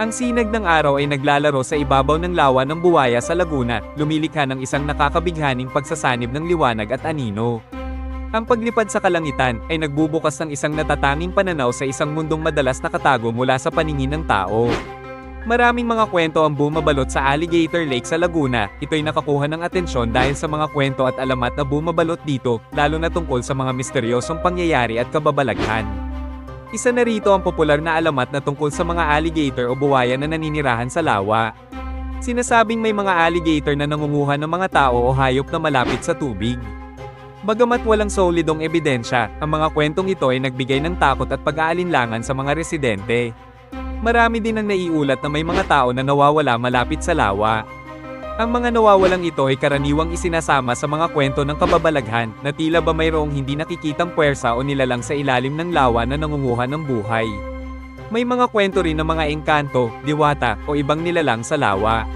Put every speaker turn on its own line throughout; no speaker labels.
Ang sinag ng araw ay naglalaro sa ibabaw ng lawa ng buwaya sa Laguna, lumilikha ng isang nakakabighaning pagsasanib ng liwanag at anino. Ang paglipad sa kalangitan ay nagbubukas ng isang natatanging pananaw sa isang mundong madalas nakatago mula sa paningin ng tao. Maraming mga kwento ang bumabalot sa Alligator Lake sa Laguna. Ito'y nakakuha ng atensyon dahil sa mga kwento at alamat na bumabalot dito, lalo na tungkol sa mga misteryosong pangyayari at kababalaghan. Isa na rito ang popular na alamat na tungkol sa mga alligator o buwaya na naninirahan sa lawa. Sinasabing may mga alligator na nangunguha ng mga tao o hayop na malapit sa tubig. Bagamat walang solidong ebidensya, ang mga kwentong ito ay nagbigay ng takot at pag-aalinlangan sa mga residente. Marami din ang naiulat na may mga tao na nawawala malapit sa lawa. Ang mga nawawalang ito ay karaniwang isinasama sa mga kwento ng kababalaghan na tila ba mayroong hindi nakikitang puwersa o nilalang sa ilalim ng lawa na nangunguha ng buhay. May mga kwento rin ng mga engkanto, diwata, o ibang nilalang sa lawa.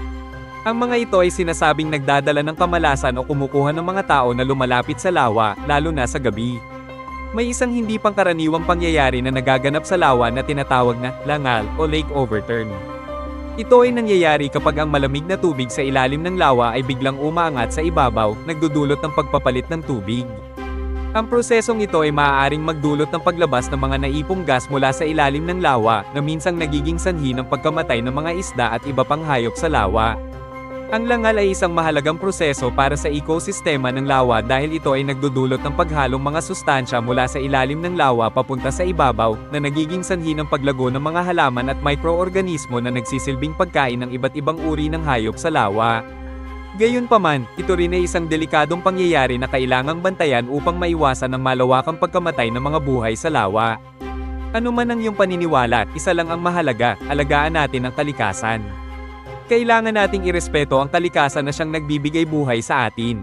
Ang mga ito ay sinasabing nagdadala ng kamalasan o kumukuha ng mga tao na lumalapit sa lawa, lalo na sa gabi. May isang hindi pangkaraniwang pangyayari na nagaganap sa lawa na tinatawag na langal o lake overturn. Ito ay nangyayari kapag ang malamig na tubig sa ilalim ng lawa ay biglang umaangat sa ibabaw, nagdudulot ng pagpapalit ng tubig. Ang prosesong ito ay maaaring magdulot ng paglabas ng mga naipong gas mula sa ilalim ng lawa, na minsang nagiging sanhi ng pagkamatay ng mga isda at iba pang hayop sa lawa. Ang langal ay isang mahalagang proseso para sa ekosistema ng lawa dahil ito ay nagdudulot ng paghalong mga sustansya mula sa ilalim ng lawa papunta sa ibabaw, na nagiging sanhi ng paglago ng mga halaman at microorganismo na nagsisilbing pagkain ng iba't ibang uri ng hayop sa lawa. Gayunpaman, ito rin ay isang delikadong pangyayari na kailangang bantayan upang maiwasan ang malawakang pagkamatay ng mga buhay sa lawa. Ano man ang iyong paniniwala, isa lang ang mahalaga: alagaan natin ang kalikasan. Kailangan nating irespeto ang kalikasan na siyang nagbibigay buhay sa atin.